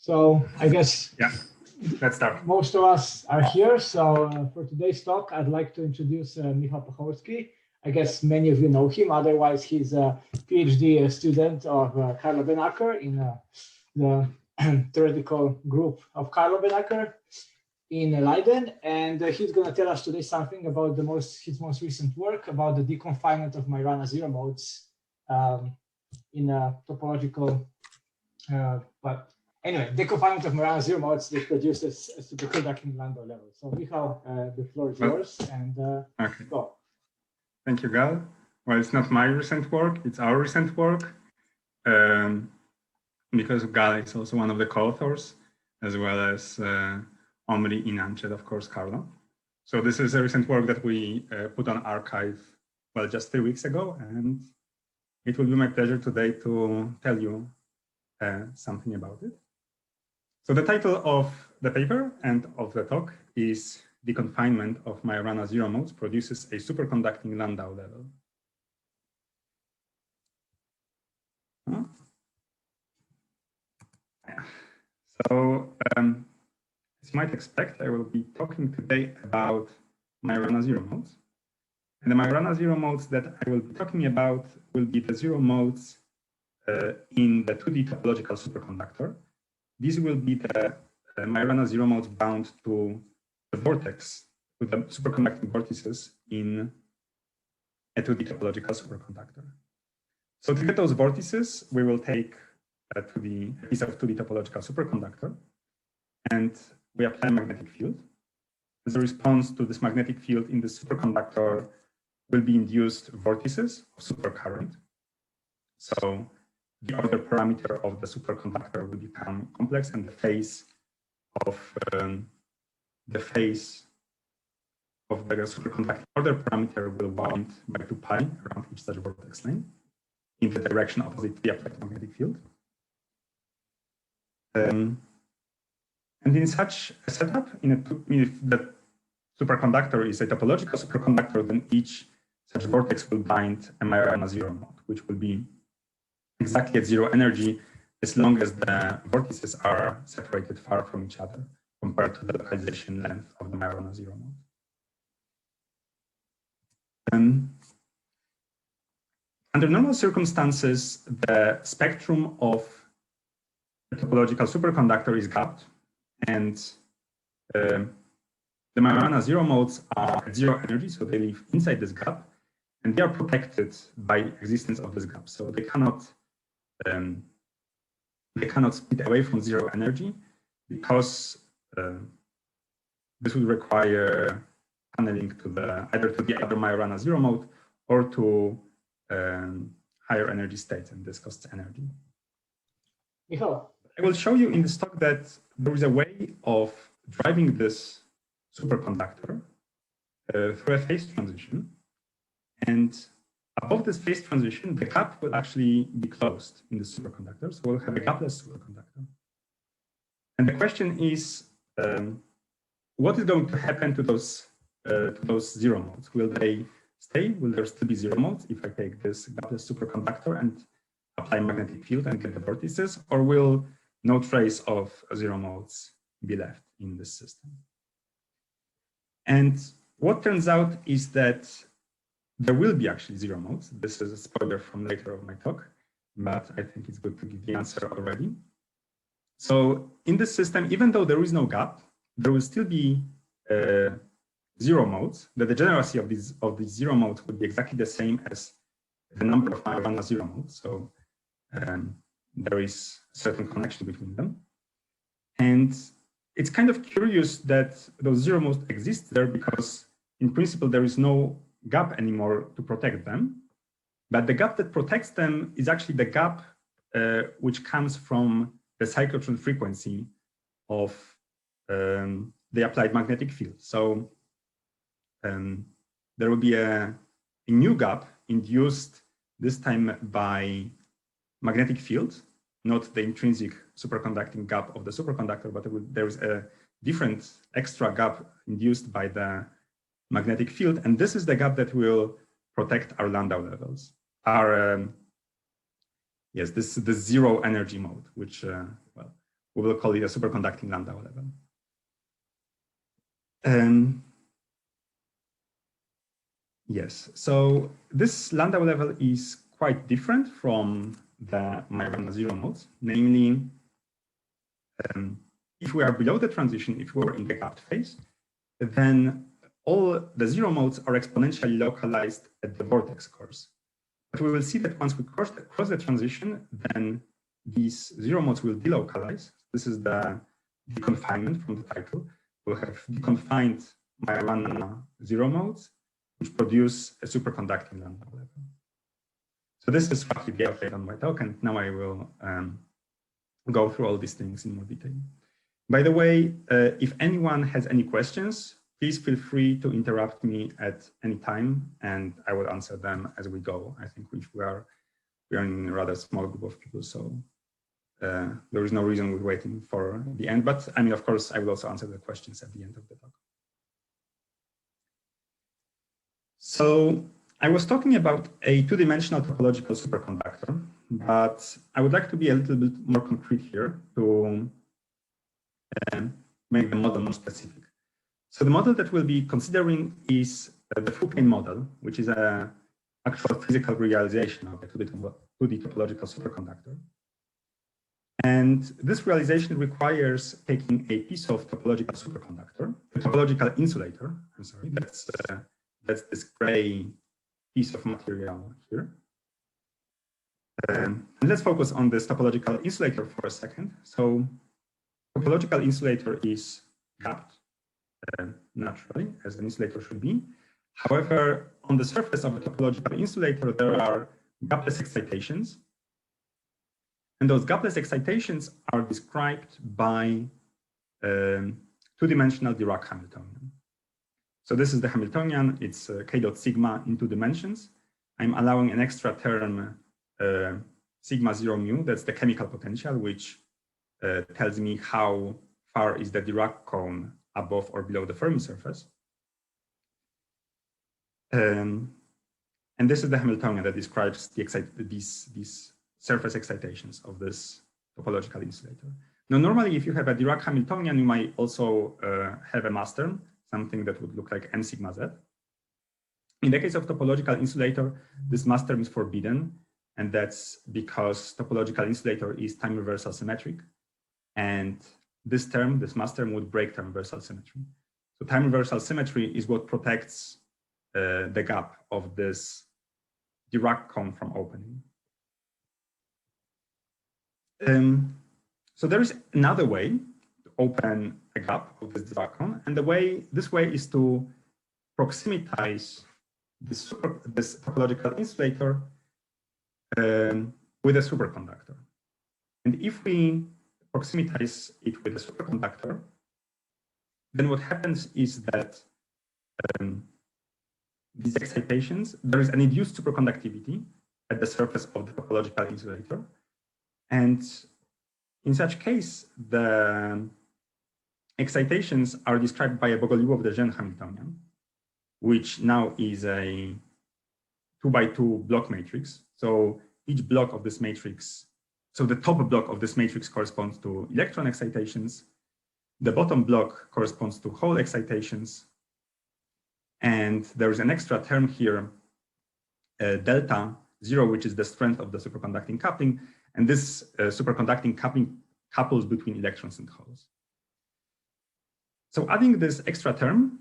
So I guess let's start. Most of us are here. So for today's talk, I'd like to introduce Michał Pacholski. I guess many of you know him. Otherwise, he's a PhD student of Karl Beenakker in the theoretical group of Karl Beenakker in Leiden. And he's going to tell us today something about his most recent work about the deconfinement of Majorana zero modes in a topological, but anyway, deconfinement of Majorana zero modes that produces a superconducting Landau level. So Michał, the floor is yours, and okay. Go. Thank you, Gal. Well, it's not my recent work, it's our recent work, because Gal is also one of the co-authors, as well as Omri, Inanch, and of course, Carlo. So this is a recent work that we put on archive, well, just 3 weeks ago, and it will be my pleasure today to tell you something about it. So the title of the paper and of the talk is Deconfinement of Majorana zero modes produces a superconducting Landau level. So as you might expect, I will be talking today about Majorana zero modes. And the Majorana zero modes that I will be talking about will be the zero modes in the 2D topological superconductor. These will be the Majorana zero modes bound to the vortex, to the superconducting vortices in a 2D topological superconductor. So to get those vortices, we will take a piece of 2D topological superconductor, and we apply a magnetic field. As a response to this magnetic field in the superconductor will be induced vortices of supercurrent. So the order parameter of the superconductor will become complex, and the phase of the superconducting order parameter will wind by 2 pi around each such vortex line in the direction opposite to the applied magnetic field. And in such a setup, if the superconductor is a topological superconductor, then each such vortex will bind a Majorana zero mode, which will be exactly at zero energy as long as the vortices are separated far from each other compared to the localization length of the Majorana zero mode. Under normal circumstances, the spectrum of a topological superconductor is gapped, and the Majorana zero modes are at zero energy, so they live inside this gap, and they are protected by existence of this gap. So they cannot split away from zero energy, because this would require tunneling to either to the other Majorana zero mode or to higher energy states, and this costs energy. Michał. I will show you in this talk that there is a way of driving this superconductor through a phase transition, and above this phase transition, the gap will actually be closed in the superconductor, so we'll have a gapless superconductor. And the question is, what is going to happen to those zero modes? Will they stay? Will there still be zero modes if I take this gapless superconductor and apply magnetic field and get the vortices, or will no trace of zero modes be left in this system? And what turns out is that there will be actually zero modes. This is a spoiler from later of my talk, but I think it's good to give the answer already. So in this system, even though there is no gap, there will still be zero modes. The degeneracy of these zero modes would be exactly the same as the number of Majorana zero modes. So there is a certain connection between them. And it's kind of curious that those zero modes exist there, because in principle, there is no gap anymore to protect them. But the gap that protects them is actually the gap which comes from the cyclotron frequency of the applied magnetic field. So there will be a new gap induced this time by magnetic field, not the intrinsic superconducting gap of the superconductor, but there is a different extra gap induced by the magnetic field, and this is the gap that will protect our Landau levels. Yes, this is the zero energy mode, which we will call it a superconducting Landau level. Yes, so this Landau level is quite different from the Majorana zero modes. Namely, if we are below the transition, if we are in the gapped phase, then all the zero modes are exponentially localized at the vortex course. But we will see that once we cross the transition, then these zero modes will delocalize. This is the deconfinement from the title. We'll have deconfined Majorana zero modes, which produce a superconducting Landau level. So this is roughly the update on my talk, and now I will go through all these things in more detail. By the way, if anyone has any questions, please feel free to interrupt me at any time, and I will answer them as we go. I think we are in a rather small group of people, so there is no reason we're waiting for the end. But I mean, of course, I will also answer the questions at the end of the talk. So I was talking about a two-dimensional topological superconductor, but I would like to be a little bit more concrete here to make the model more specific. So the model that we'll be considering is the Fu-Kane model, which is an actual physical realization of the 2D topological superconductor. And this realization requires taking a piece of topological superconductor, a topological insulator, I'm sorry, that's this gray piece of material here. And let's focus on this topological insulator for a second. So topological insulator is gapped naturally, as an insulator should be. However, on the surface of a topological insulator, there are gapless excitations. And those gapless excitations are described by two-dimensional Dirac Hamiltonian. So this is the Hamiltonian. It's k dot sigma in 2 dimensions. I'm allowing an extra term, sigma 0 mu. That's the chemical potential, which tells me how far is the Dirac cone above or below the Fermi surface. And this is the Hamiltonian that describes these surface excitations of this topological insulator. Now, normally, if you have a Dirac Hamiltonian, you might also have a mass term, something that would look like m sigma z. In the case of topological insulator, this mass term is forbidden, and that's because topological insulator is time reversal symmetric, and this term, this mass term, would break time reversal symmetry. So time reversal symmetry is what protects the gap of this Dirac cone from opening. So there is another way to open a gap of this Dirac cone, and this way is to proximitize this topological insulator with a superconductor. And if we proximitize it with a superconductor, then what happens is that these excitations, there is an induced superconductivity at the surface of the topological insulator. And in such case, the excitations are described by a Bogoliubov-de Gennes Hamiltonian, which now is a 2x2 block matrix. So each block of this matrix, so the top block of this matrix corresponds to electron excitations. The bottom block corresponds to hole excitations. And there is an extra term here, delta 0, which is the strength of the superconducting coupling. And this superconducting coupling couples between electrons and holes. So adding this extra term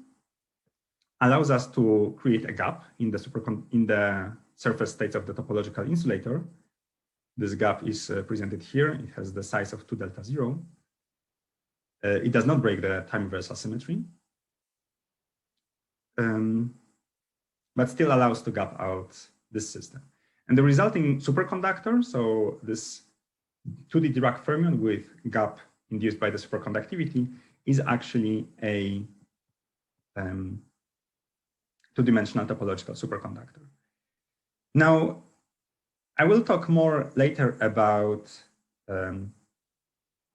allows us to create a gap in the surface states of the topological insulator. This gap is presented here. It has the size of 2 delta 0. It does not break the time reversal symmetry, but still allows to gap out this system. And the resulting superconductor, so this 2D Dirac fermion with gap induced by the superconductivity, is actually a two-dimensional topological superconductor. Now, I will talk more later about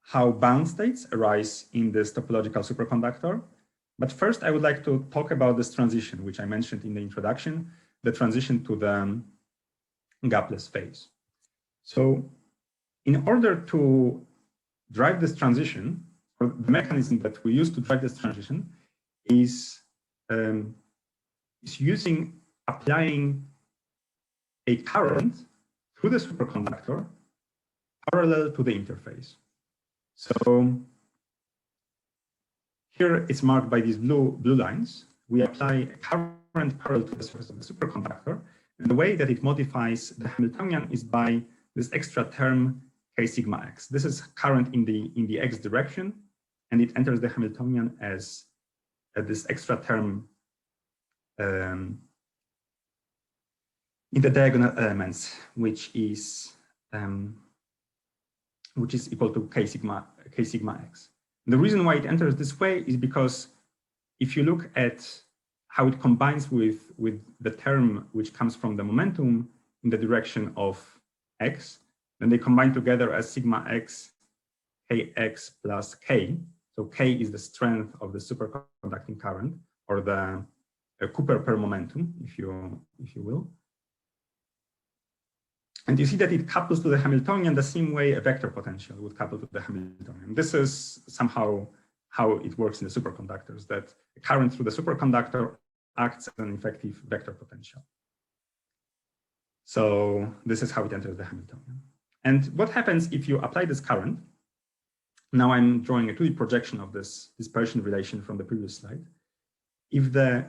how bound states arise in this topological superconductor. But first, I would like to talk about this transition, which I mentioned in the introduction, the transition to the gapless phase. So in order to drive this transition, or the mechanism that we use to drive this transition is applying a current through the superconductor parallel to the interface. So here it's marked by these blue lines. We apply a current parallel to the surface of the superconductor. And the way that it modifies the Hamiltonian is by this extra term k sigma x. This is current in the x direction, and it enters the Hamiltonian as this extra term in the diagonal elements, which is equal to k sigma x. And the reason why it enters this way is because if you look at how it combines with the term which comes from the momentum in the direction of x, then they combine together as sigma x kx plus k. So k is the strength of the superconducting current, or the Cooper per momentum, if you will. And you see that it couples to the Hamiltonian the same way a vector potential would couple to the Hamiltonian. This is somehow how it works in the superconductors, that a current through the superconductor acts as an effective vector potential. So this is how it enters the Hamiltonian. And what happens if you apply this current? Now I'm drawing a 2D projection of this dispersion relation from the previous slide. If the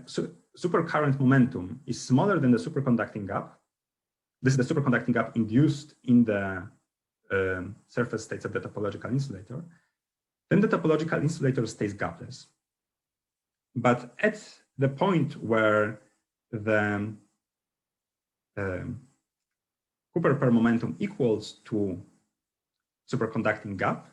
supercurrent momentum is smaller than the superconducting gap, this is the superconducting gap induced in the surface states of the topological insulator, then the topological insulator stays gapless. But at the point where the Cooper per momentum equals to superconducting gap,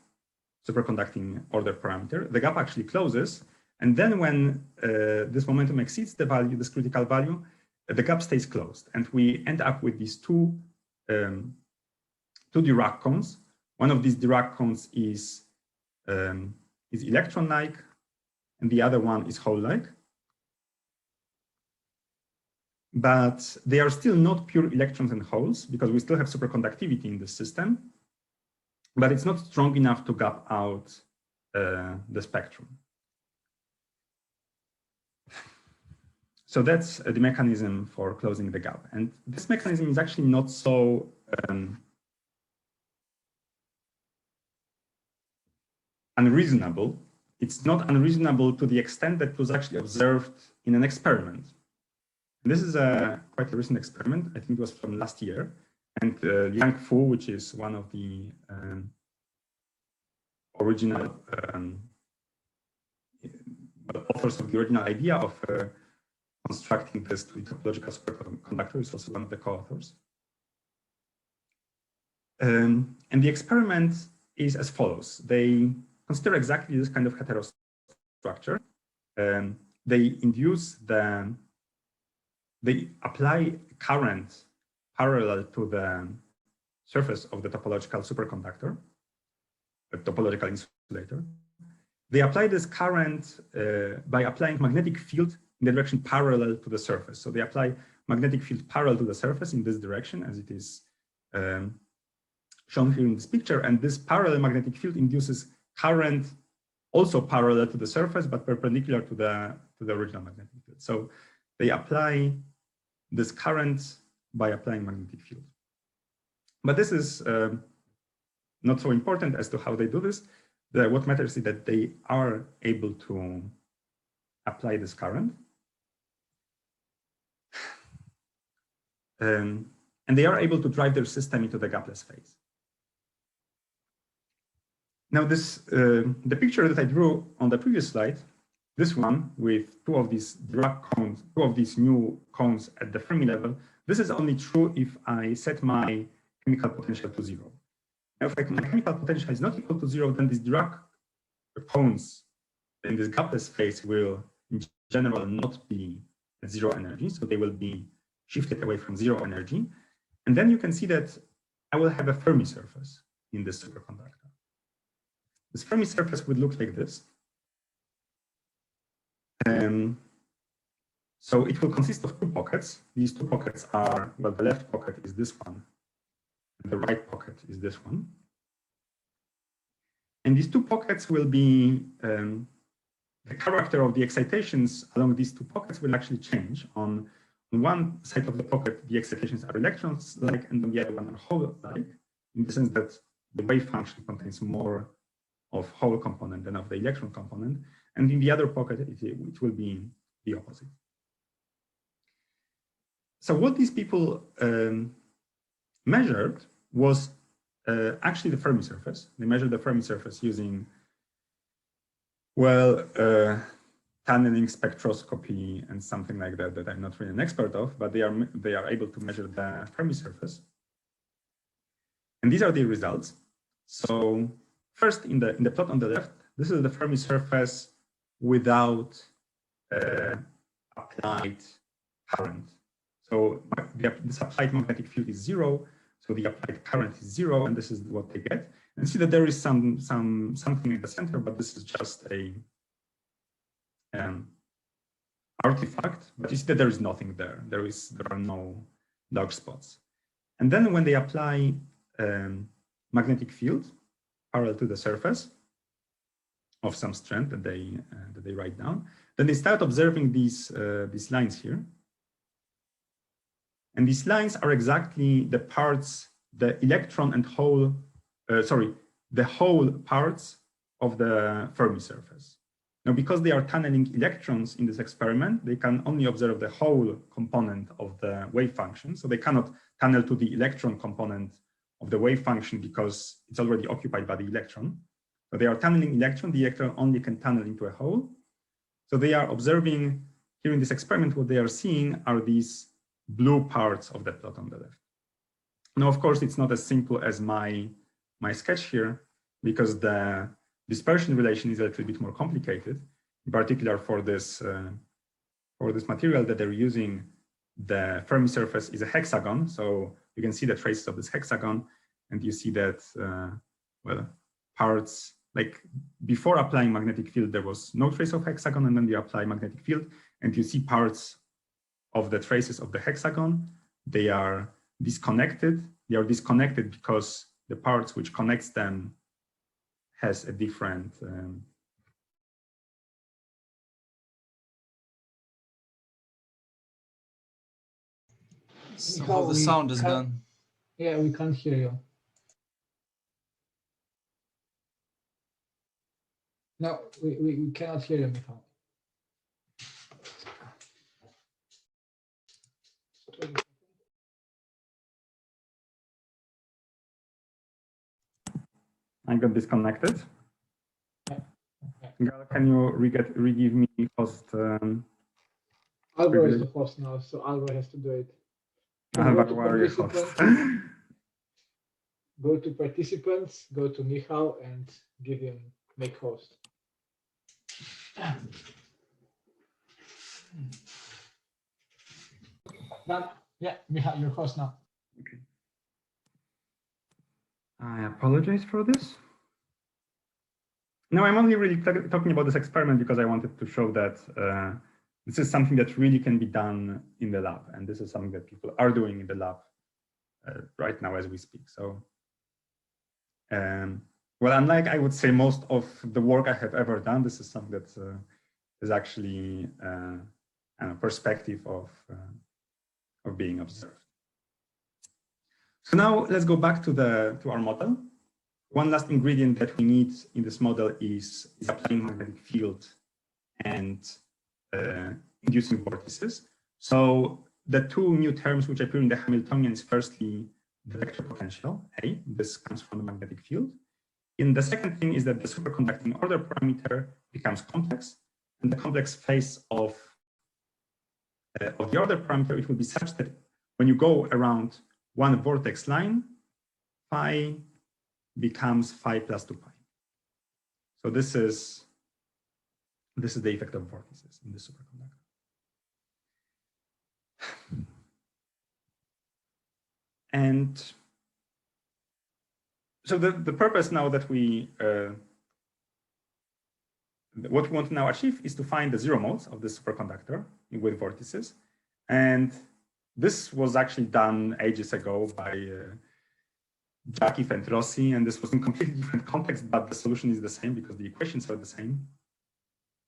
superconducting order parameter, the gap actually closes. And then when this momentum exceeds the value, this critical value, the gap stays closed. And we end up with these two Dirac cones. One of these Dirac cones is electron-like, and the other one is hole-like. But they are still not pure electrons and holes, because we still have superconductivity in this system, but it's not strong enough to gap out the spectrum. So that's the mechanism for closing the gap. And this mechanism is actually not so unreasonable. It's not unreasonable to the extent that it was actually observed in an experiment. And this is quite a recent experiment. I think it was from last year. And Liang Fu, which is one of the original authors of the original idea of constructing this topological superconductor, is also one of the co-authors. And the experiment is as follows. They consider exactly this kind of heterostructure. They apply current parallel to the surface of the topological superconductor, the topological insulator. They apply this current by applying magnetic field in the direction parallel to the surface. So they apply magnetic field parallel to the surface in this direction, as it is shown here in this picture. And this parallel magnetic field induces current also parallel to the surface, but perpendicular to the original magnetic field. So they apply this current by applying magnetic field. But this is not so important as to how they do this. What matters is that they are able to apply this current. And they are able to drive their system into the gapless phase. Now the picture that I drew on the previous slide, this one with two of these Dirac cones, two of these new cones at the Fermi level, this is only true if I set my chemical potential to 0. Now, if my chemical potential is not equal to 0, then these Dirac cones in this gapless phase will in general not be at 0 energy. So they will be shifted away from 0 energy. And then you can see that I will have a Fermi surface in this superconductor. This Fermi surface would look like this. So it will consist of two pockets. These two pockets are, well, the left pocket is this one, and the right pocket is this one. And these two pockets will be, the character of the excitations along these two pockets will actually change. On one side of the pocket, the excitations are electrons-like, and on the other one are hole-like, in the sense that the wave function contains more of hole component than of the electron component. And in the other pocket, it will be the opposite. So what these people measured was actually the Fermi surface. They measured the Fermi surface using, well, tunneling spectroscopy and something like that that I'm not really an expert of, but they are able to measure the Fermi surface. And these are the results. So first, in the plot on the left, this is the Fermi surface without applied current. So this applied magnetic field is 0. So the applied current is 0, and this is what they get. And see that there is something in the center, but this is just a artifact. But you see that there is nothing there. There are no dark spots. And then when they apply magnetic field parallel to the surface of some strand that they write down, then they start observing these lines here. And these lines are exactly the parts, the electron and hole, the hole parts of the Fermi surface. Now, because they are tunneling electrons in this experiment, they can only observe the whole component of the wave function. So they cannot tunnel to the electron component of the wave function because it's already occupied by the electron. So they are tunneling electron, the electron only can tunnel into a hole. So they are observing here in this experiment, what they are seeing are these blue parts of the plot on the left. Now, of course, it's not as simple as my sketch here, because the dispersion relation is a little bit more complicated. In particular, for this material that they're using, the Fermi surface is a hexagon. So you can see the traces of this hexagon, and you see that, well, parts, like before applying magnetic field, there was no trace of hexagon, and then you apply magnetic field, and you see parts of the traces of the hexagon. They are disconnected. They are disconnected because the parts which connects them has a different somehow the sound is gone. Yeah, we can't hear you. No, we cannot hear you, Michał. I got disconnected. Gal, can you re-give me host? Alvaro is the host now, so Alvaro has to do it. But where are you host? Go to participants, go to Michał, and give him make host. Done. Yeah, Michał, your host now. Okay. I apologize for this. No, I'm only really talking about this experiment because I wanted to show that this is something that really can be done in the lab. And this is something that people are doing in the lab right now as we speak. So, well, unlike I would say most of the work I have ever done, this is something that is actually a perspective of being observed. So now let's go back to our model. One last ingredient that we need in this model is applying magnetic field and inducing vortices. So the two new terms which appear in the Hamiltonian is firstly the vector potential, A, this comes from the magnetic field. And the second thing is that the superconducting order parameter becomes complex, and the complex phase of the order parameter, it will be such that when you go around one vortex line, phi becomes phi plus 2 pi. So this is the effect of vortices in the superconductor. And so the purpose now that what we want to now achieve is to find the zero modes of the superconductor with vortices. And this was actually done ages ago by Jakif and Rossi, and this was in completely different context, but the solution is the same because the equations are the same.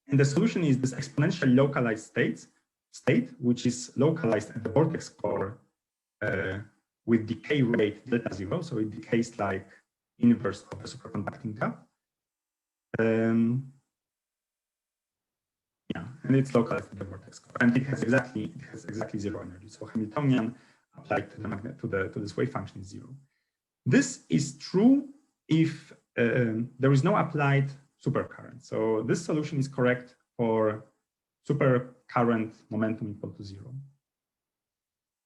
And the solution is this exponentially localized state, which is localized at the vortex core with decay rate delta zero. So it decays like inverse of the superconducting gap. Yeah, and it's localized at the vortex core, and it has exactly zero energy. So Hamiltonian applied to this wave function is zero. This is true if there is no applied supercurrent. So this solution is correct for supercurrent momentum equal to zero.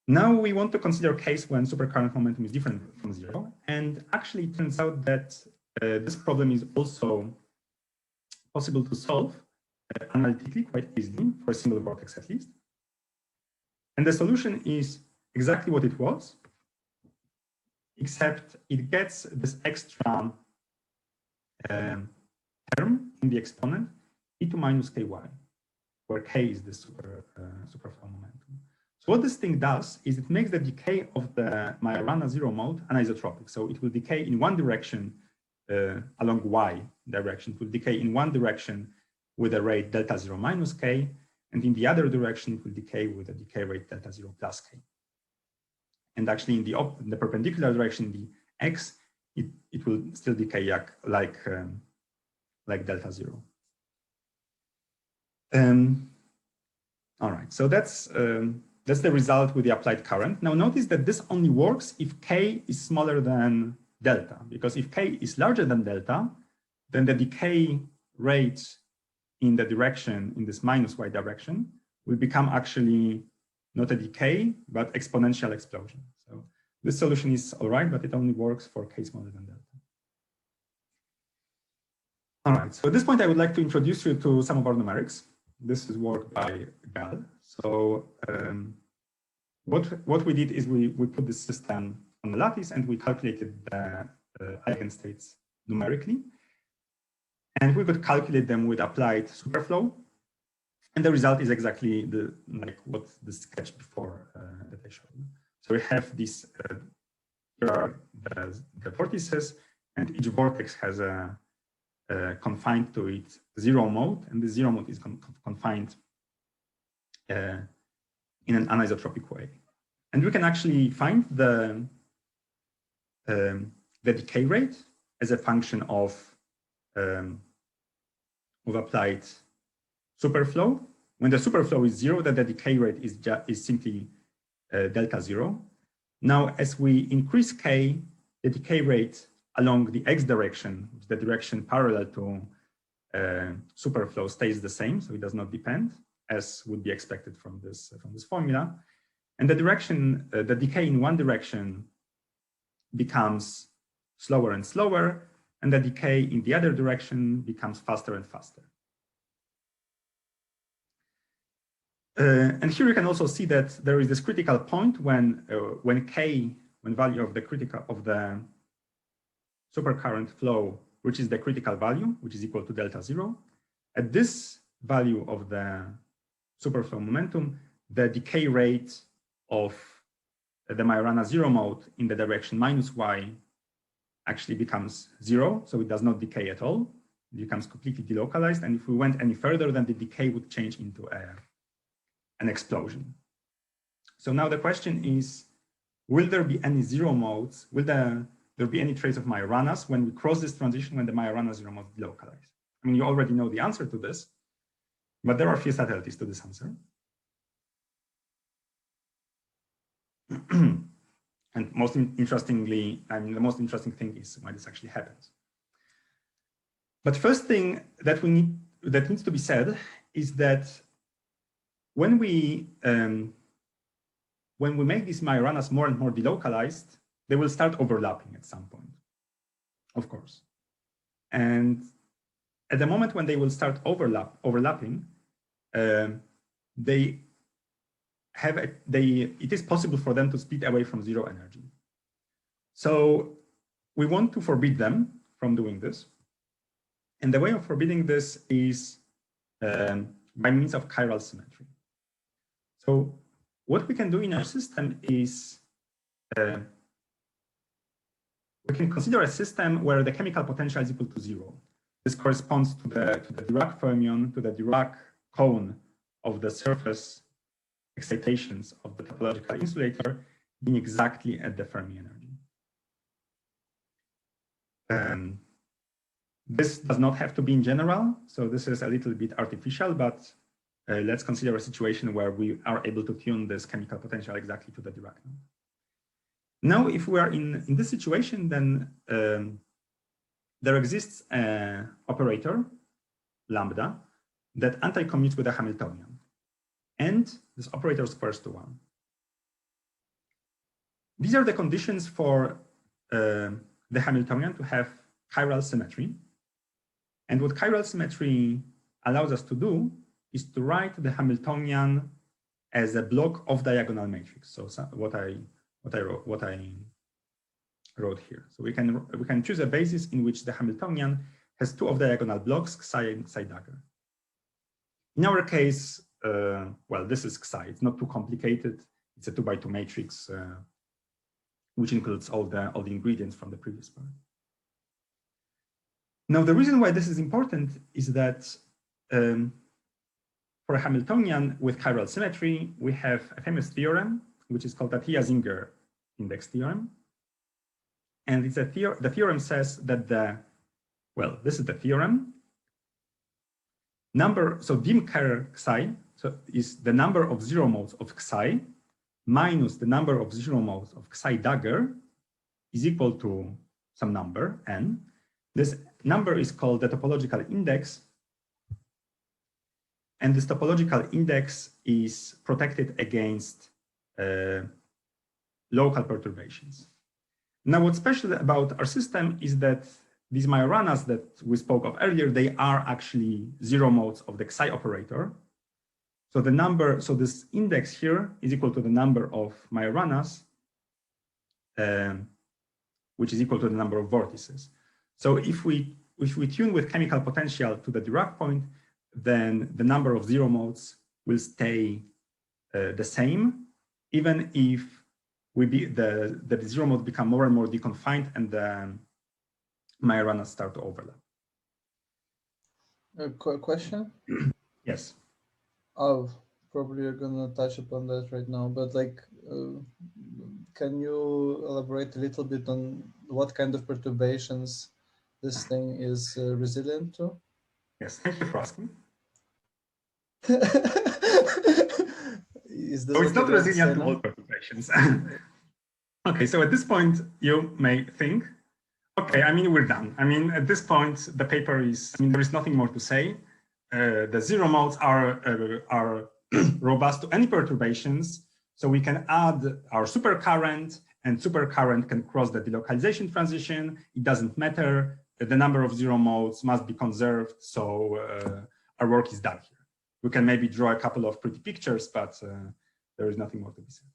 Now we want to consider a case when supercurrent momentum is different from zero. And actually it turns out that this problem is also possible to solve analytically quite easily for a single vortex at least. And the solution is exactly what it was, except it gets this extra term in the exponent, e to minus ky, where k is the superflow momentum. So what this thing does is it makes the decay of the Majorana zero mode anisotropic. So it will decay in one direction along y direction. It will decay in one direction with a rate delta zero minus k, and in the other direction it will decay with a decay rate delta zero plus k. And actually in the perpendicular direction, the x, it will still decay like delta zero. All right, so that's the result with the applied current. Now notice that this only works if k is smaller than delta, because if k is larger than delta, then the decay rate in the direction, in this minus y direction, will become actually not a decay, but exponential explosion. So this solution is all right, but it only works for k smaller than delta. All right, so at this point, I would like to introduce you to some of our numerics. This is work by Gal. So what we did is we put this system on the lattice and we calculated the eigenstates numerically. And we could calculate them with applied superflow. And the result is exactly like what the sketch before that I showed you. So we have this, here are the vortices, and each vortex has a confined to its zero mode, and the zero mode is confined in an anisotropic way. And we can actually find the decay rate as a function of applied superflow. When the superflow is zero, then the decay rate is simply delta zero. Now, as we increase k, the decay rate along the x direction, which is the direction parallel to superflow, stays the same, so it does not depend, as would be expected from this formula. And the direction, the decay in one direction becomes slower and slower, and the decay in the other direction becomes faster and faster. And here you can also see that there is this critical point when value of the supercurrent flow reaches the critical value, which is equal to delta zero. At this value of the superflow momentum, the decay rate of the Majorana zero mode in the direction minus y actually becomes zero, so it does not decay at all. It becomes completely delocalized, and if we went any further, then the decay would change into an explosion. So now the question is, will there be any zero modes? Will there be any trace of Majoranas when we cross this transition when the Majorana zero mode is delocalized? I mean, you already know the answer to this, but there are a few subtleties to this answer. And most interestingly, I mean, the most interesting thing is why this actually happens. But first thing that needs to be said is that when we make these Majoranas more and more delocalized, they will start overlapping at some point, of course. And at the moment when they will start overlapping, it is possible for them to split away from zero energy. So we want to forbid them from doing this. And the way of forbidding this is by means of chiral symmetry. So what we can do in our system is we can consider a system where the chemical potential is equal to 0. This corresponds to the Dirac fermion, to the Dirac cone of the surface excitations of the topological insulator being exactly at the Fermi energy. This does not have to be in general, so this is a little bit artificial, but let's consider a situation where we are able to tune this chemical potential exactly to the Dirac node. Now, if we are in this situation, then there exists an operator, lambda, that anti-commutes with a Hamiltonian. And this operator squares to 1. These are the conditions for the Hamiltonian to have chiral symmetry. And what chiral symmetry allows us to do is to write the Hamiltonian as a block of diagonal matrix. So what I wrote here. So we can choose a basis in which the Hamiltonian has 2 off-diagonal blocks, psi and psi dagger. In our case, well, this is psi. It's not too complicated. It's a 2x2 matrix, which includes all the ingredients from the previous part. Now, the reason why this is important is that for a Hamiltonian with chiral symmetry, we have a famous theorem, which is called the Atiyah-Zinger index theorem. And it's the theorem says that well, this is the theorem. So dim-Kerr psi is the number of 0 modes of psi minus the number of 0 modes of psi dagger is equal to some number, n. This number is called the topological index. And this topological index is protected against local perturbations. Now, what's special about our system is that these Majoranas that we spoke of earlier, they are actually 0 modes of the psi operator. So this index here is equal to the number of Majoranas, which is equal to the number of vortices. So if we tune with chemical potential to the Dirac point, then the number of 0 modes will stay the same, even if the 0 modes become more and more deconfined and the Majoranas start to overlap. A question? Yes. Oh, probably you're gonna touch upon that right now, but like, can you elaborate a little bit on what kind of perturbations this thing is resilient to? Yes, thank you for asking. Is So it's not resilient to all perturbations. Okay, so at this point, you may think, okay, I mean, we're done. I mean, at this point, the paper is, I mean, there is nothing more to say. The 0 modes are robust to any perturbations. So we can add our supercurrent, and supercurrent can cross the delocalization transition. It doesn't matter. The number of 0 modes must be conserved. So our work is done here. We can maybe draw a couple of pretty pictures, but there is nothing more to be said.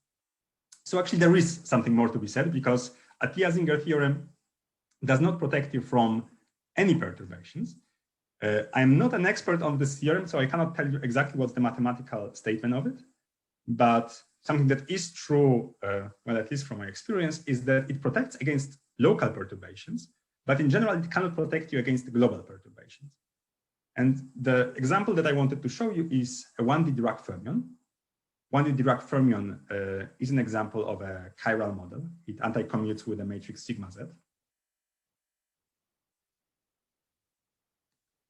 So actually, there is something more to be said, because Atiyah-Zinger theorem does not protect you from any perturbations. I'm not an expert on this theorem, so I cannot tell you exactly what's the mathematical statement of it. But something that is true, well, at least from my experience, is that it protects against local perturbations, but in general, it cannot protect you against global perturbations. And the example that I wanted to show you is a 1D Dirac fermion. 1D Dirac fermion is an example of a chiral model. It anti-commutes with a matrix sigma z.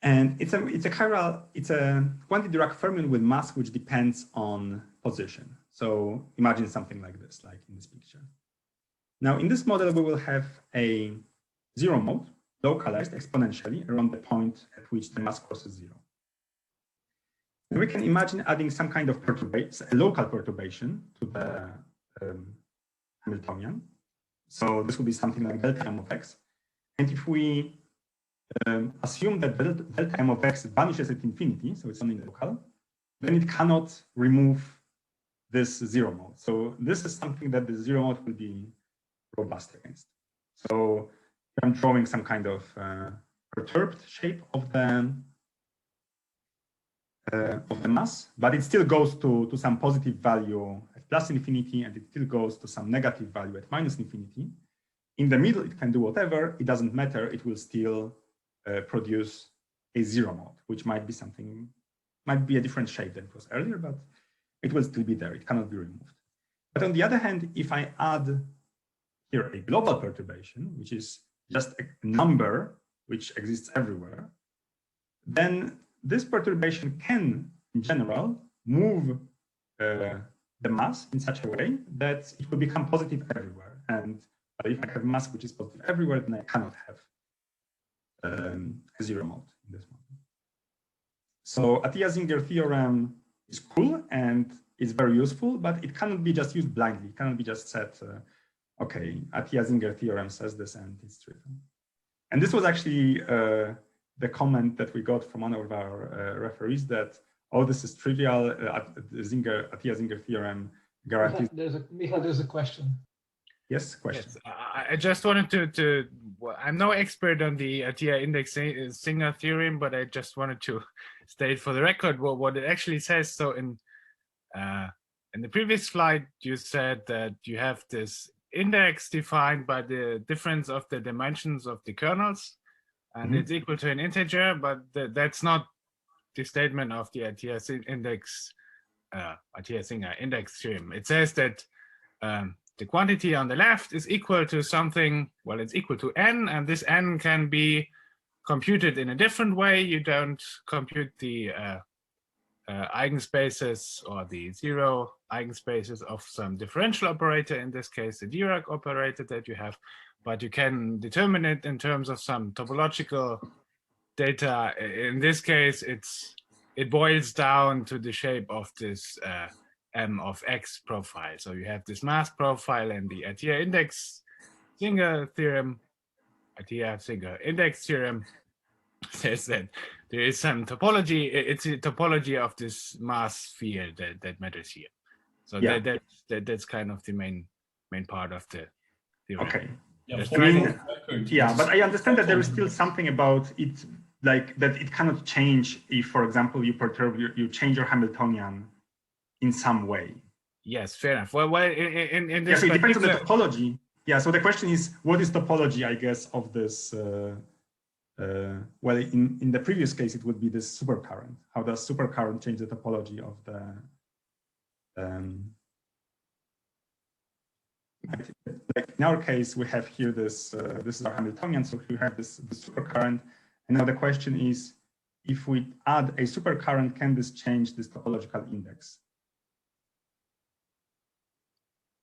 And it's a 1D Dirac fermion with mass which depends on position. So imagine something like this, like in this picture. Now, in this model, we will have a 0 mode localized exponentially around the point at which the mass crosses 0. And we can imagine adding some kind of perturbation, a local perturbation to the Hamiltonian. So this will be something like delta m of x. And if we assume that delta m of x vanishes at infinity, so it's only local, then it cannot remove this 0 mode. So this is something that the 0 mode will be robust against. So I'm drawing some kind of perturbed shape of the mass, but it still goes to some positive value at plus infinity, and it still goes to some negative value at minus infinity. in the middle, it can do whatever. It doesn't matter. It will still produce a zero mode, which might be something, might be a different shape than it was earlier, but it will still be there. It cannot be removed. But on the other hand, if I add here a global perturbation, which is just a number which exists everywhere, then this perturbation can, in general, move the mass in such a way that it will become positive everywhere. And if I have mass which is positive everywhere, then I cannot have a zero mode in this model. So Atiyah-Zinger theorem is cool and it's very useful, but it cannot be just used blindly. It cannot be just said, okay, Atiyah-Zinger theorem says this and it's trivial. And this was actually the comment that we got from one of our referees that, oh, this is trivial. Atiyah-Zinger theorem guarantees. Michał, there's a question. Yes, question. Yes, I just wanted to well, I'm no expert on the Atiyah Zinger theorem, but I just wanted to state for the record what it actually says. So in the previous slide, you said that you have this index defined by the difference of the dimensions of the kernels, and it's equal to an integer, but that's not the statement of the Atiyah Zinger index theorem. It says that the quantity on the left is equal to something, well, it's equal to n, and this n can be computed in a different way. You don't compute the eigenspaces or the zero eigenspaces of some differential operator, in this case, the Dirac operator that you have, but you can determine it in terms of some topological data. In this case, it boils down to the shape of this M of X profile. So you have this mass profile, and the Atiyah Zinger theorem, Atiyah Zinger index theorem says that there is some topology. It's a topology of this mass sphere that matters here. So yeah. That's kind of the main part of the theorem. Okay. Yeah, but I understand that there is still something about it, like that it cannot change if, for example, you change your Hamiltonian in some way. Yes, fair enough. Well, in this so it depends on the topology. Yeah, so the question is, what is topology, I guess, of this? Well, in the previous case, it would be this supercurrent. How does supercurrent change the topology of the? Like in our case, we have here this. This is our Hamiltonian, so we have this supercurrent. And now the question is, if we add a supercurrent, can this change this topological index?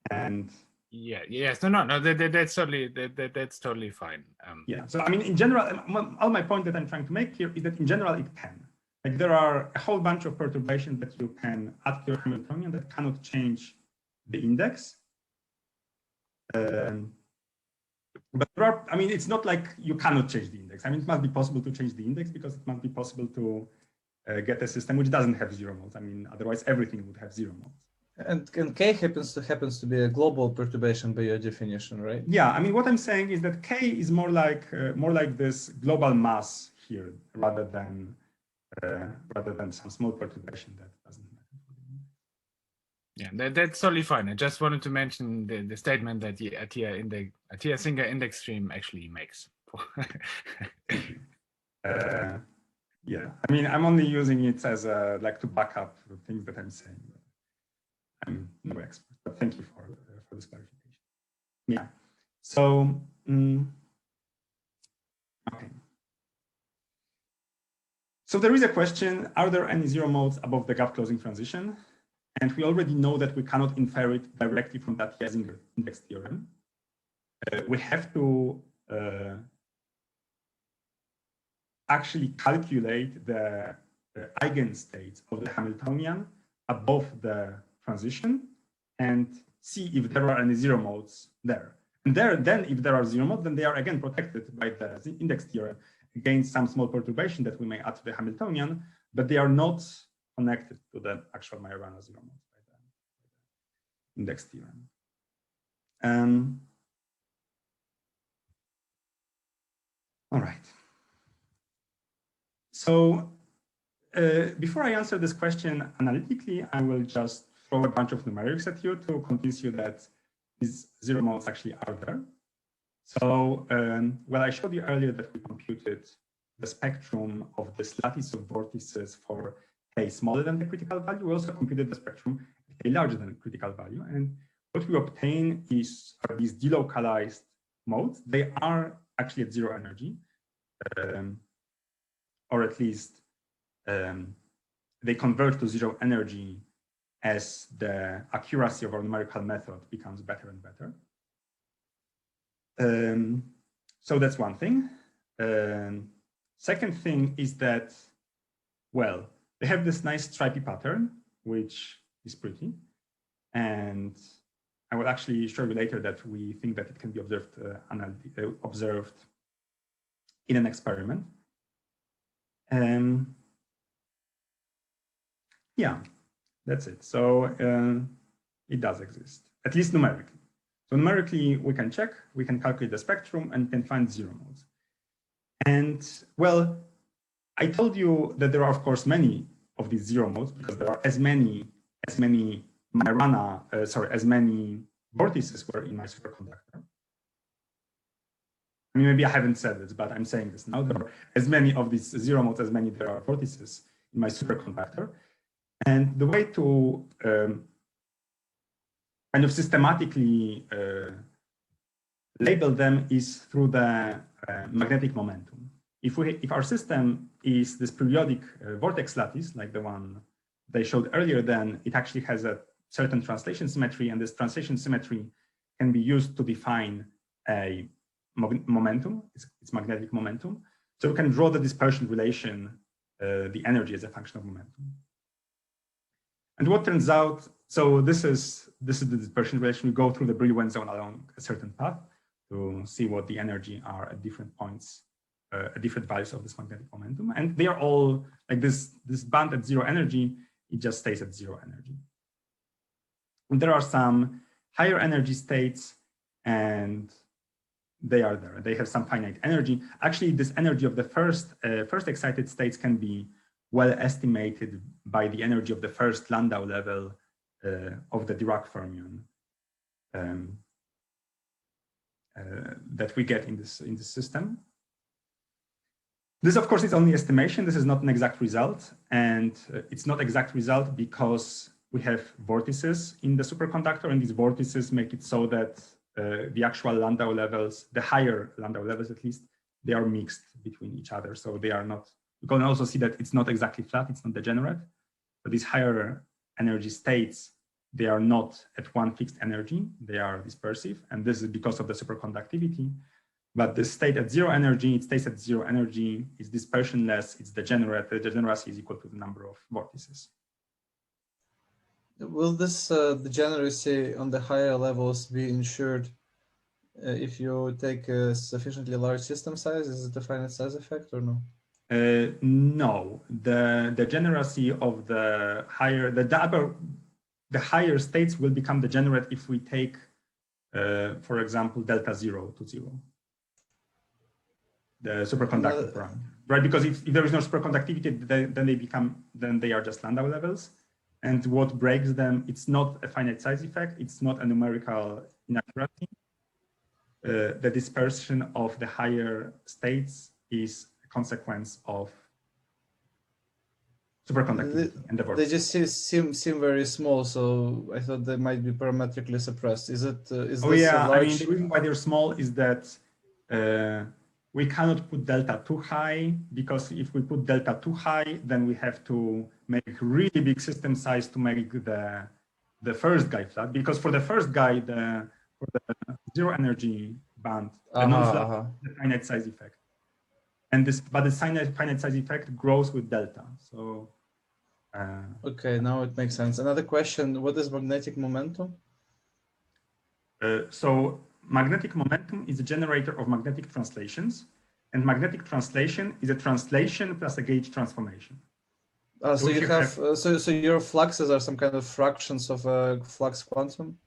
And yes, no, that's totally fine. Yeah, so I mean, in general, all my point that I'm trying to make here is that in general it can. Like there are a whole bunch of perturbations that you can add to your Hamiltonian that cannot change the index. But there are, I mean, it's not like you cannot change the index. I mean, it must be possible to change the index because it must be possible to get a system which doesn't have zero modes. I mean, otherwise everything would have zero modes. And K happens to be a global perturbation by your definition, right? Yeah, I mean, what I'm saying is that K is more like this global mass here, rather than some small perturbation that doesn't matter. Yeah, that's totally fine. I just wanted to mention the statement that the Atiyah Zinger index stream actually makes. Yeah, I mean, I'm only using it as like to back up the things that I'm saying. I'm no expert, but thank you for this clarification. Yeah, so, okay. So there is a question, are there any zero modes above the gap closing transition? And we already know that we cannot infer it directly from that Atiyah-Zinger index theorem. We have to actually calculate the eigenstates of the Hamiltonian above the transition and see if there are any zero modes there. And then if there are zero modes, then they are again protected by the index theorem against some small perturbation that we may add to the Hamiltonian, but they are not connected to the actual Majorana zero modes by the index theorem. All right. So before I answer this question analytically, I will just throw a bunch of numerics at you to convince you that these zero modes actually are there. So, well, I showed you earlier that we computed the spectrum of this lattice of vortices for k smaller than the critical value. We also computed the spectrum k larger than the critical value. And what we obtain are these delocalized modes. They are actually at zero energy, or at least they converge to zero energy as the accuracy of our numerical method becomes better and better. So that's one thing. Second thing is that, well, they have this nice stripy pattern, which is pretty. And I will actually show you later that we think that it can be observed in an experiment. Yeah, that's it. So it does exist, at least numerically. So numerically, we can check, we can calculate the spectrum and can find zero modes. And well, I told you that there are, of course, many of these zero modes because there are as many Majorana, as many vortices were in my superconductor. I mean, maybe I haven't said this, but I'm saying this now. There are as many of these zero modes as many there are vortices in my superconductor. And the way to kind of systematically label them is through the magnetic momentum. If our system is this periodic vortex lattice, like the one they showed earlier, then it actually has a certain translation symmetry, and this translation symmetry can be used to define a momentum, its magnetic momentum. So we can draw the dispersion relation, the energy as a function of momentum. And what turns out, so this is the dispersion relation. We go through the Brillouin zone along a certain path to see what the energy are at different points, at different values of this magnetic momentum. And they are all like this band at zero energy, it just stays at zero energy. And there are some higher energy states, and they are there. They have some finite energy. Actually, this energy of the first excited states can be well estimated by the energy of the first Landau level of the Dirac fermion that we get in this system. This, of course, is only estimation. This is not an exact result, and it's not exact result because we have vortices in the superconductor, and these vortices make it so that the actual Landau levels, the higher Landau levels at least, they are mixed between each other. So they are not, you can also see that it's not exactly flat, it's not degenerate. But these higher energy states, they are not at one fixed energy, they are dispersive. And this is because of the superconductivity. But the state at zero energy, it stays at zero energy, it's dispersionless, it's degenerate. The degeneracy is equal to the number of vortices. Will this degeneracy on the higher levels be ensured if you take a sufficiently large system size? Is it a finite size effect or no? No, the degeneracy of the higher states will become degenerate if we take, for example, delta 0 to 0. The superconductor parameter, right? Because if there is no superconductivity, then they are just Landau levels. And what breaks them, it's not a finite size effect, it's not a numerical inaccuracy. The dispersion of the higher states is a consequence of superconductivity and the vortex. They just seem very small, so I thought they might be parametrically suppressed. Is it? Is oh this yeah, large... I mean, the reason why they're small is that we cannot put delta too high, because if we put delta too high, then we have to make really big system size to make the first guy flat. Because for the first guy, for the zero energy band, the non-flat, the finite size effect, and but the finite size effect grows with delta. So okay, now it makes sense. Another question: what is magnetic momentum? So magnetic momentum is a generator of magnetic translations, and magnetic translation is a translation plus a gauge transformation. So you have so your fluxes are some kind of fractions of a flux quantum.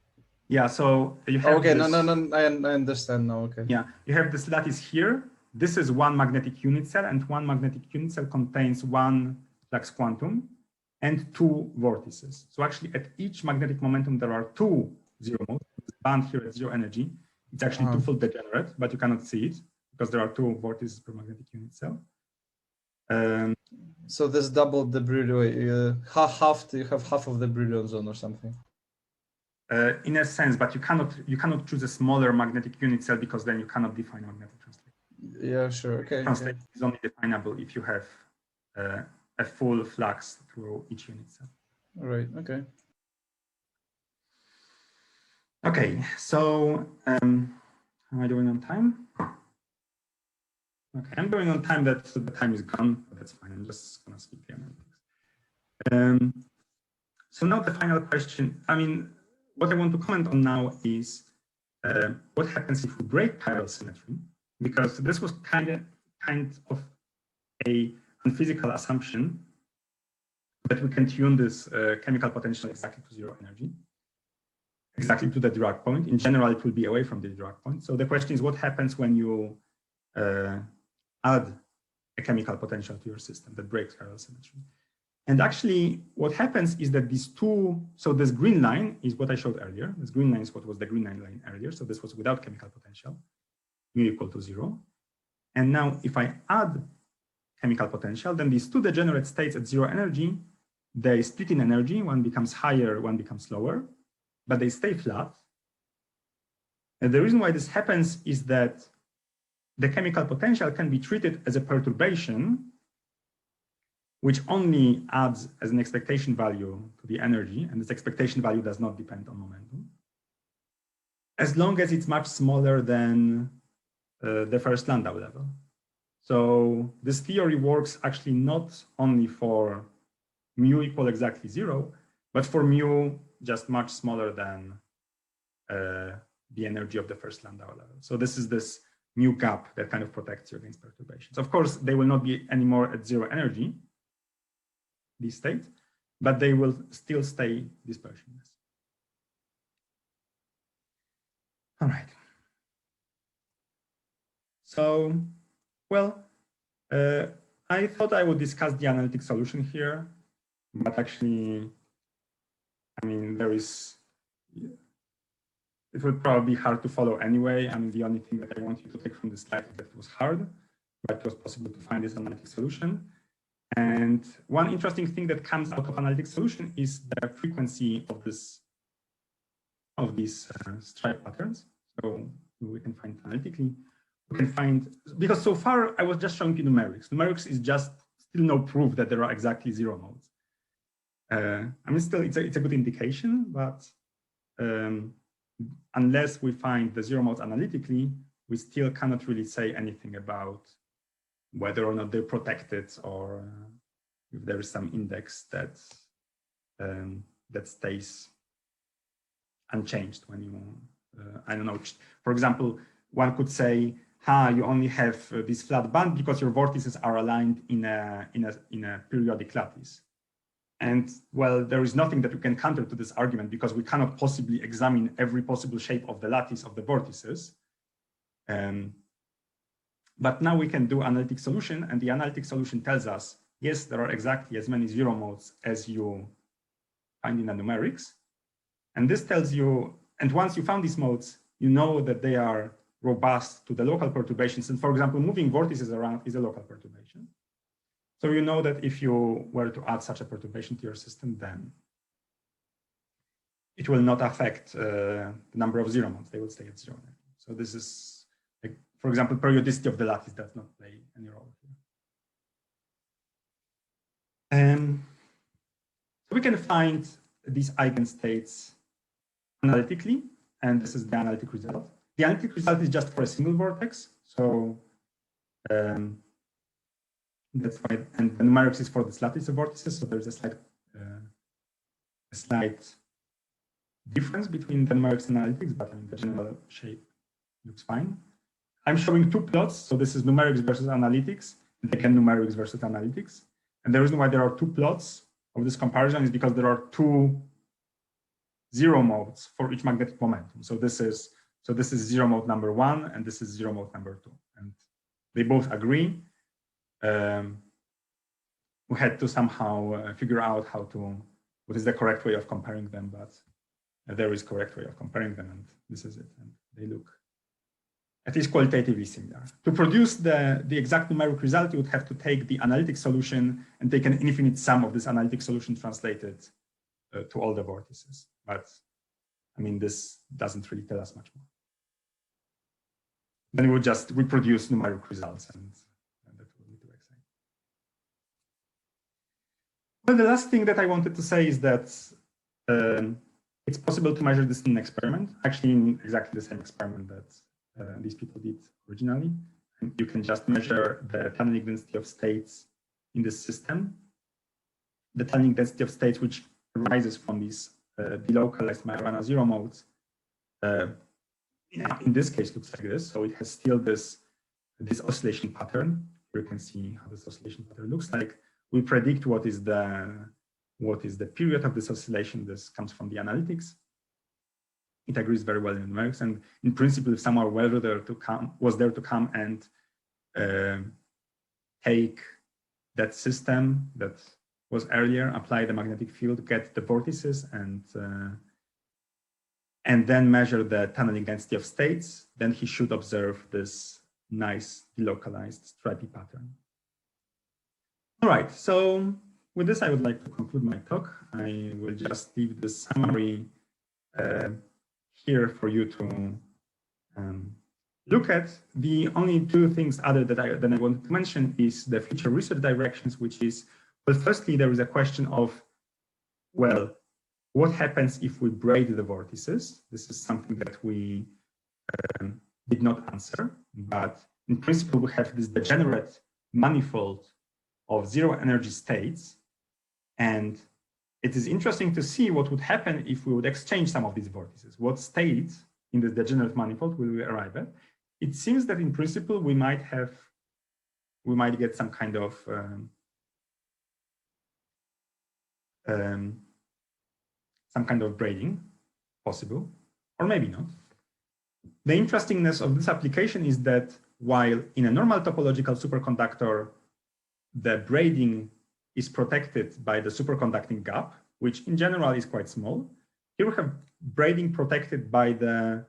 Yeah. So you have. Okay. This, no. I understand now. Okay. Yeah. You have this lattice here. This is one magnetic unit cell, and one magnetic unit cell contains one flux quantum and two vortices. So actually, at each magnetic momentum, there are two zero modes. The band here at zero energy It's actually twofold degenerate, but you cannot see it because there are two vortices per magnetic unit cell. So this doubled the Brillouin, you have half of the Brillouin zone or something. In a sense, but you cannot choose a smaller magnetic unit cell because then you cannot define magnetic translation. Yeah, sure. Okay. Translation is only definable if you have a full flux through each unit cell. All right. Okay. Okay. So how am I doing on time? Okay, I'm going on time. That so the time is gone. But that's fine. I'm just gonna skip the analytics. So now the final question. I mean, what I want to comment on now is what happens if we break chiral symmetry, because this was kind of a unphysical assumption that we can tune this chemical potential exactly to zero energy, exactly to the Dirac point. In general, it will be away from the Dirac point. So the question is, what happens when you add a chemical potential to your system that breaks chiral symmetry? And actually, what happens is that these two, so this green line is what I showed earlier. This green line is what was the green line earlier. So this was without chemical potential, mu equal to 0. And now if I add chemical potential, then these two degenerate states at zero energy, they split in energy. One becomes higher, one becomes lower, but they stay flat. And the reason why this happens is that the chemical potential can be treated as a perturbation, which only adds as an expectation value to the energy, and this expectation value does not depend on momentum, as long as it's much smaller than the first Landau level. So this theory works actually not only for mu equal exactly 0, but for mu just much smaller than the energy of the first Landau level. So this is this mu gap that kind of protects you against perturbations. Of course, they will not be anymore at zero energy, these states, but they will still stay dispersionless. All right. So, well, I thought I would discuss the analytic solution here, but actually, I mean, it would probably be hard to follow anyway. I mean, the only thing that I want you to take from this slide is that it was hard, but it was possible to find this analytic solution. And one interesting thing that comes out of analytic solution is the frequency of these stripe patterns. So we can find analytically. We can find, because so far I was just showing you numerics. Numerics is just still no proof that there are exactly zero modes. I mean, still it's a good indication, but unless we find the zero modes analytically, we still cannot really say anything about whether or not they're protected, or if there is some index that that stays unchanged when you, I don't know. For example, one could say, you only have this flat band because your vortices are aligned in a periodic lattice. And well, there is nothing that we can counter to this argument because we cannot possibly examine every possible shape of the lattice of the vortices. But now we can do analytic solution, and the analytic solution tells us, yes, there are exactly as many zero modes as you find in the numerics. And this tells you, and once you found these modes, you know that they are robust to the local perturbations. And for example, moving vortices around is a local perturbation. So you know that if you were to add such a perturbation to your system, then it will not affect the number of zero modes. They will stay at zero. So this is, like, for example, periodicity of the lattice does not play any role here. So we can find these eigenstates analytically, and this is the analytic result. The analytic result is just for a single vortex. So that's why, and the numerics is for this lattice of vortices. So there's a slight difference between the numerics and analytics, but I mean, the general shape looks fine. I'm showing two plots. So this is numerics versus analytics, and again, numerics versus analytics. And the reason why there are two plots of this comparison is because there are two zero modes for each magnetic momentum. So this is zero mode number 1, and this is zero mode number 2, and they both agree. We had to somehow figure out what is the correct way of comparing them, but there is correct way of comparing them, and this is it. And they look at least qualitatively similar. To produce the exact numeric result, you would have to take the analytic solution and take an infinite sum of this analytic solution translated to all the vortices. But I mean, this doesn't really tell us much more. Then we would just reproduce numeric results, and that would be too exciting. Well, the last thing that I wanted to say is that it's possible to measure this in an experiment, actually in exactly the same experiment that these people did originally. And you can just measure the tunneling density of states in this system. The tunneling density of states which arises from these delocalized Majorana zero modes, in this case looks like this. So it has still this oscillation pattern. You can see how this oscillation pattern looks like. We predict what is the period of this oscillation. This comes from the analytics. It agrees very well in numerics, and in principle, if someone was there to come and take that system that was earlier, apply the magnetic field, get the vortices, and then measure the tunneling density of states, then he should observe this nice delocalized stripy pattern. All right, so with this, I would like to conclude my talk. I will just leave the summary here for you to look at. The only two things other that I wanted to mention is the future research directions, which is, well, firstly, there is a question of, well, what happens if we braid the vortices? This is something that we did not answer, but in principle, we have this degenerate manifold of zero energy states. And it is interesting to see what would happen if we would exchange some of these vortices. What state in this degenerate manifold will we arrive at? It seems that in principle, we might get some kind of braiding possible, or maybe not. The interestingness of this application is that while in a normal topological superconductor, the braiding is protected by the superconducting gap, which in general is quite small. Here we have braiding protected by the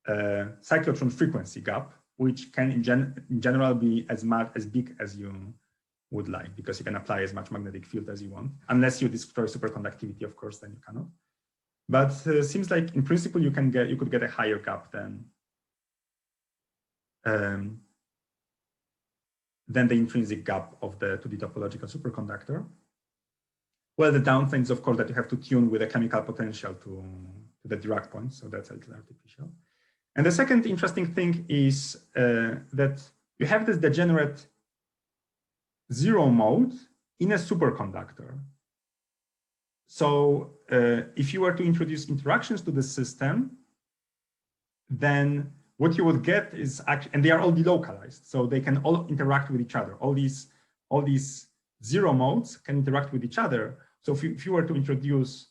cyclotron frequency gap, which can in general be as big as you would like, because you can apply as much magnetic field as you want, unless you destroy superconductivity, of course, then you cannot. But seems like in principle you could get a higher gap than the intrinsic gap of the 2D topological superconductor. Well, the downside is, of course, that you have to tune with a chemical potential to the Dirac point, so that's a little artificial. And the second interesting thing is that you have this degenerate zero mode in a superconductor. So if you were to introduce interactions to the system, then what you would get is actually, and they are all delocalized, so they can all interact with each other. All these zero modes can interact with each other. So if you were to introduce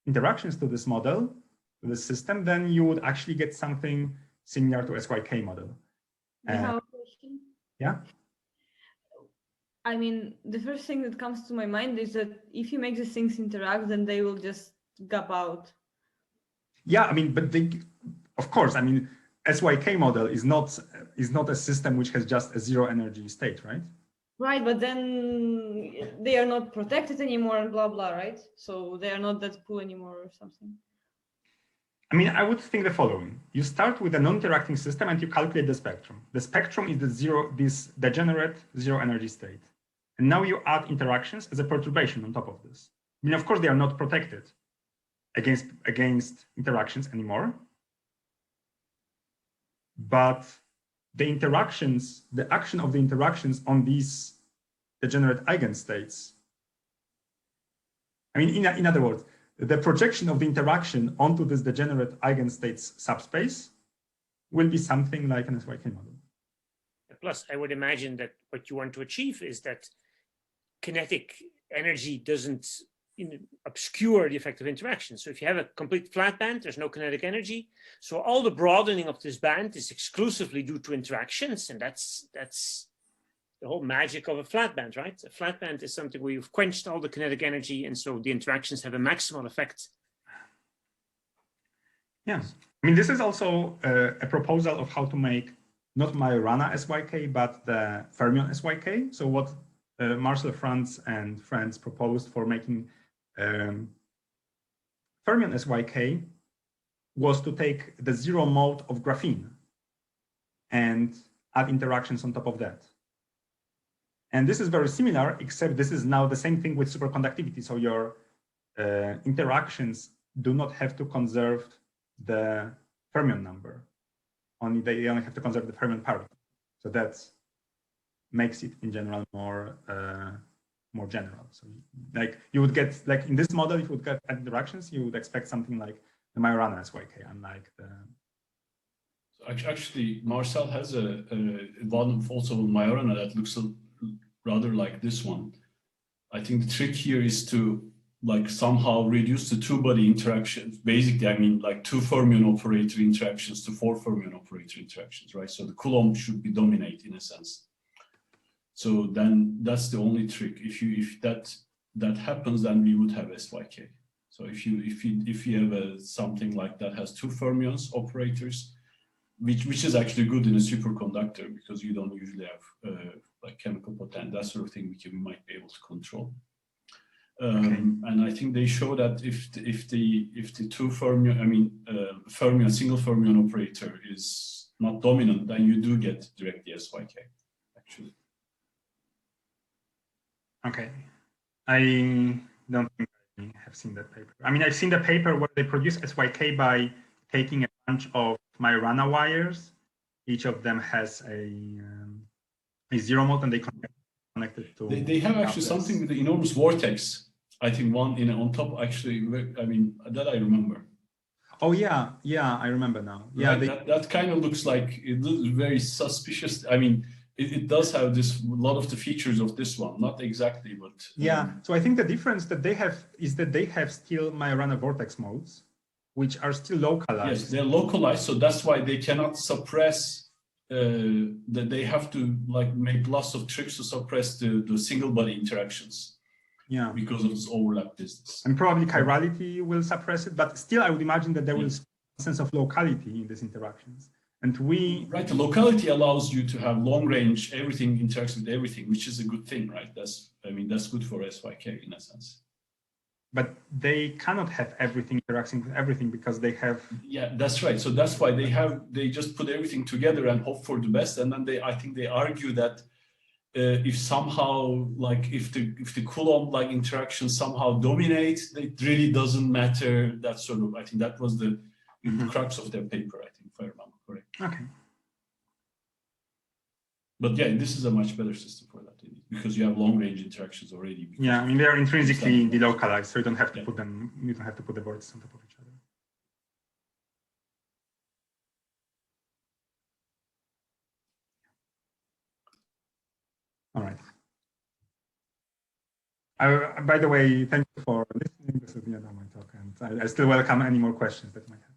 interactions to this model, to this system, then you would actually get something similar to SYK model. I have a question. Yeah. I mean, the first thing that comes to my mind is that if you make these things interact, then they will just gap out. Yeah, I mean, but of course, I mean, SYK model is not a system which has just a zero energy state, right? Right, but then they are not protected anymore and blah, blah, right? So they are not that cool anymore or something. I mean, I would think the following. You start with a non-interacting system and you calculate the spectrum. The spectrum is this degenerate zero energy state. And now you add interactions as a perturbation on top of this. I mean, of course, they are not protected against interactions anymore. But the interactions, the action of the interactions on these degenerate eigenstates, I mean, in other words, the projection of the interaction onto this degenerate eigenstates subspace will be something like an SYK model. Plus, I would imagine that what you want to achieve is that kinetic energy doesn't obscure the effect of interaction. So if you have a complete flat band, there's no kinetic energy. So all the broadening of this band is exclusively due to interactions, and that's the whole magic of a flat band, right? A flat band is something where you've quenched all the kinetic energy, and so the interactions have a maximal effect. Yeah. I mean, this is also a proposal of how to make not Majorana SYK, but the fermion SYK. So what Marcel Franz and friends proposed for making fermion SYK was to take the zero mode of graphene and add interactions on top of that. And this is very similar, except this is now the same thing with superconductivity. So your interactions do not have to conserve the fermion number. They only have to conserve the fermion parity. So that makes it in general more general. So like you would get, like in this model, if you would get interactions, you would expect something like the Majorana SYK, unlike the. Actually, Marcel has one also Majorana that looks rather like this one. I think the trick here is to like somehow reduce the two-body interactions. Basically, I mean like two fermion operator interactions to four fermion operator interactions, right? So the Coulomb should be dominate in a sense. So then that's the only trick. If that happens, then we would have SYK. So if you have something like that has two fermions operators, which is actually good in a superconductor because you don't usually have like chemical potential, that sort of thing, which you might be able to control. And I think they show that if the two fermion, I mean fermion, single fermion operator is not dominant, then you do get directly SYK actually. Okay, I don't think I have seen that paper. I mean, I've seen the paper where they produce SYK by taking a bunch of Majorana wires. Each of them has a zero mode, and they connect it to. They have actually something with the enormous vortex. I think one on top actually. I mean that I remember. Oh yeah, I remember now. Yeah, right? That kind of looks like it looks very suspicious. I mean, it does have this a lot of the features of this one, not exactly, but yeah. So I think the difference that they have is that they have still Majorana vortex modes, which are still localized. Yes, they're localized, so that's why they cannot suppress. That they have to like make lots of tricks to suppress the single body interactions. Yeah, because of this overlap business. And probably chirality will suppress it, but still I would imagine that there will be a sense of locality in these interactions. And right, the locality allows you to have long range, everything interacts with everything, which is a good thing, right? That's good for SYK in a sense. But they cannot have everything interacting with everything because they have. Yeah, that's right. So that's why they just put everything together and hope for the best. And then I think they argue that if somehow like if the Coulomb like interaction somehow dominates, it really doesn't matter. That sort of, I think that was the crux of their paper, I think, if I remember correct. Okay. But yeah, this is a much better system for that because you have long range interactions already. Yeah, I mean they are intrinsically delocalized, so you don't have to put them. You don't have to put the vortices on top of each other. All right. By the way, thank you for listening. This is the end of my talk, and I still welcome any more questions that you might have.